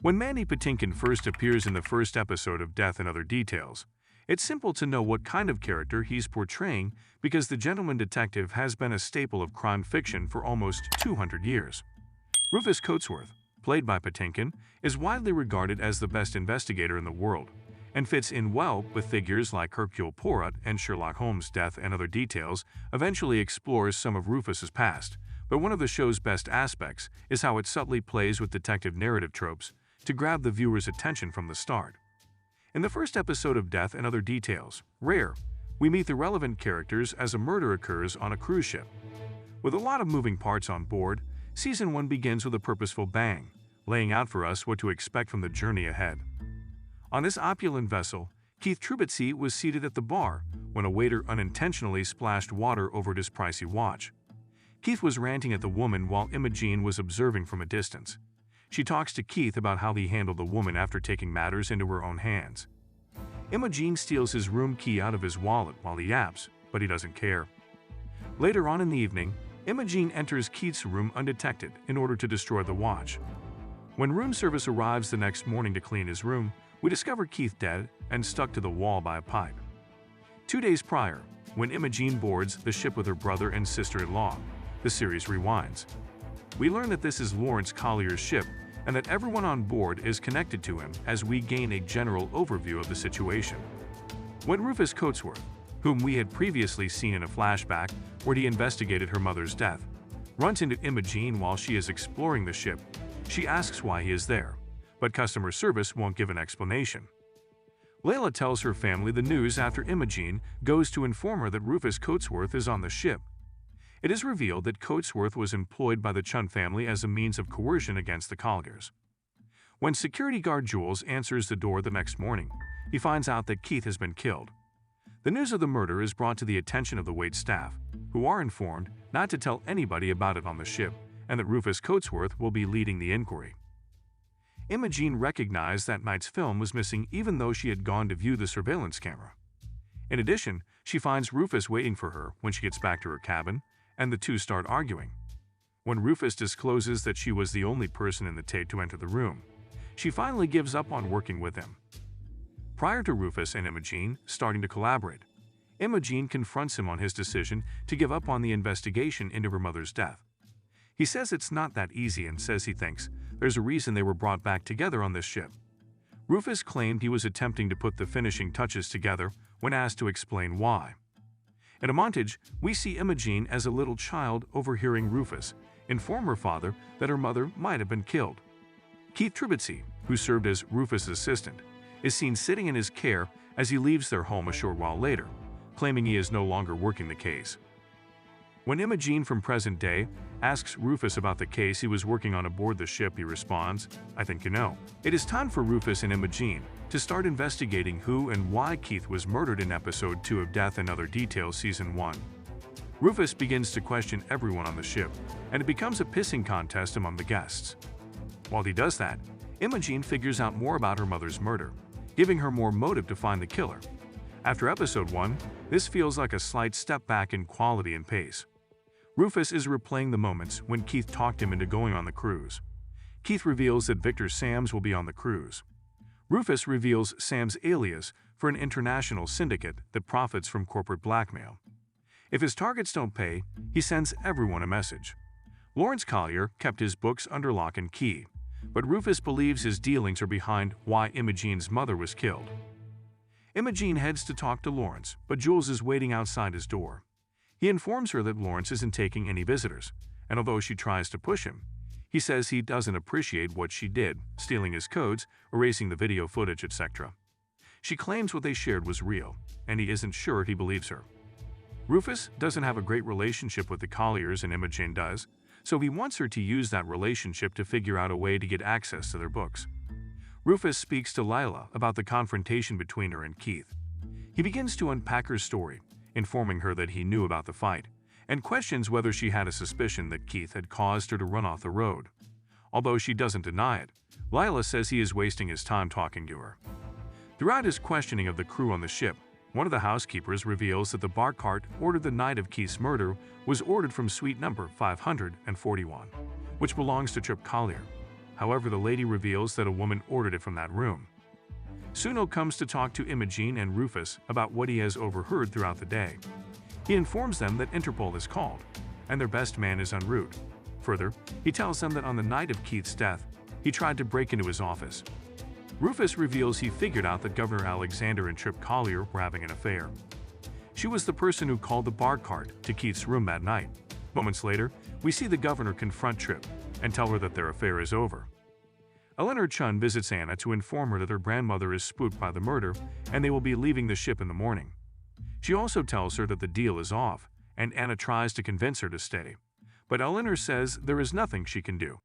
When Mandy Patinkin first appears in the first episode of Death and Other Details, it's simple to know what kind of character he's portraying because the gentleman detective has been a staple of crime fiction for almost 200 years. Rufus Coatsworth, played by Patinkin, is widely regarded as the best investigator in the world and fits in well with figures like Hercule Poirot and Sherlock Holmes. Death and Other Details eventually explores some of Rufus's past, but one of the show's best aspects is how it subtly plays with detective narrative tropes to grab the viewer's attention from the start. In the first episode of Death and Other Details, Rare, we meet the relevant characters as a murder occurs on a cruise ship. With a lot of moving parts on board, Season 1 begins with a purposeful bang, laying out for us what to expect from the journey ahead. On this opulent vessel, Keith Trubetsy was seated at the bar when a waiter unintentionally splashed water over his pricey watch. Keith was ranting at the woman while Imogene was observing from a distance. She talks to Keith about how he handled the woman after taking matters into her own hands. Imogene steals his room key out of his wallet while he yaps, but he doesn't care. Later on in the evening, Imogene enters Keith's room undetected in order to destroy the watch. When room service arrives the next morning to clean his room, we discover Keith dead and stuck to the wall by a pipe. 2 days prior, when Imogene boards the ship with her brother and sister-in-law, the series rewinds. We learn that this is Lawrence Collier's ship and that everyone on board is connected to him as we gain a general overview of the situation. When Rufus Coatsworth, whom we had previously seen in a flashback where he investigated her mother's death, runs into Imogene while she is exploring the ship, she asks why he is there, but customer service won't give an explanation. Layla tells her family the news after Imogene goes to inform her that Rufus Coatsworth is on the ship. It is revealed that Coatsworth was employed by the Chun family as a means of coercion against the Colliers. When security guard Jules answers the door the next morning, he finds out that Keith has been killed. The news of the murder is brought to the attention of the wait staff, who are informed not to tell anybody about it on the ship and that Rufus Coatsworth will be leading the inquiry. Imogene recognized that night's film was missing even though she had gone to view the surveillance camera. In addition, she finds Rufus waiting for her when she gets back to her cabin, and the two start arguing. When Rufus discloses that she was the only person in the tape to enter the room, she finally gives up on working with him. Prior to Rufus and Imogene starting to collaborate, Imogene confronts him on his decision to give up on the investigation into her mother's death. He says it's not that easy and says he thinks there's a reason they were brought back together on this ship. Rufus claimed he was attempting to put the finishing touches together when asked to explain why. In a montage, we see Imogene as a little child overhearing Rufus inform her father that her mother might have been killed. Keith Trubetsy, who served as Rufus' assistant, is seen sitting in his care as he leaves their home a short while later, claiming he is no longer working the case. When Imogene from present day asks Rufus about the case he was working on aboard the ship, he responds, "I think you know." It is time for Rufus and Imogene to start investigating who and why Keith was murdered in Episode 2 of Death and Other Details Season 1. Rufus begins to question everyone on the ship, and it becomes a pissing contest among the guests. While he does that, Imogene figures out more about her mother's murder, giving her more motive to find the killer. After Episode 1, this feels like a slight step back in quality and pace. Rufus is replaying the moments when Keith talked him into going on the cruise. Keith reveals that Victor Sams will be on the cruise. Rufus reveals Sam's alias for an international syndicate that profits from corporate blackmail. If his targets don't pay, he sends everyone a message. Lawrence Collier kept his books under lock and key, but Rufus believes his dealings are behind why Imogene's mother was killed. Imogene heads to talk to Lawrence, but Jules is waiting outside his door. He informs her that Lawrence isn't taking any visitors, and although she tries to push him, he says he doesn't appreciate what she did, stealing his codes, erasing the video footage, etc. She claims what they shared was real, and he isn't sure he believes her. Rufus doesn't have a great relationship with the Colliers and Imogene does, so he wants her to use that relationship to figure out a way to get access to their books. Rufus speaks to Lila about the confrontation between her and Keith. He begins to unpack her story, informing her that he knew about the fight, and questions whether she had a suspicion that Keith had caused her to run off the road. Although she doesn't deny it, Lila says he is wasting his time talking to her. Throughout his questioning of the crew on the ship, one of the housekeepers reveals that the bar cart ordered the night of Keith's murder was ordered from suite number 541, which belongs to Trip Collier. However, the lady reveals that a woman ordered it from that room. Suno comes to talk to Imogene and Rufus about what he has overheard throughout the day. He informs them that Interpol is called, and their best man is en route. Further, he tells them that on the night of Keith's death, he tried to break into his office. Rufus reveals he figured out that Governor Alexander and Trip Collier were having an affair. She was the person who called the bar cart to Keith's room that night. Moments later, we see the governor confront Trip and tell her that their affair is over. Eleanor Chun visits Anna to inform her that her grandmother is spooked by the murder and they will be leaving the ship in the morning. She also tells her that the deal is off, and Anna tries to convince her to stay. But Eleanor says there is nothing she can do.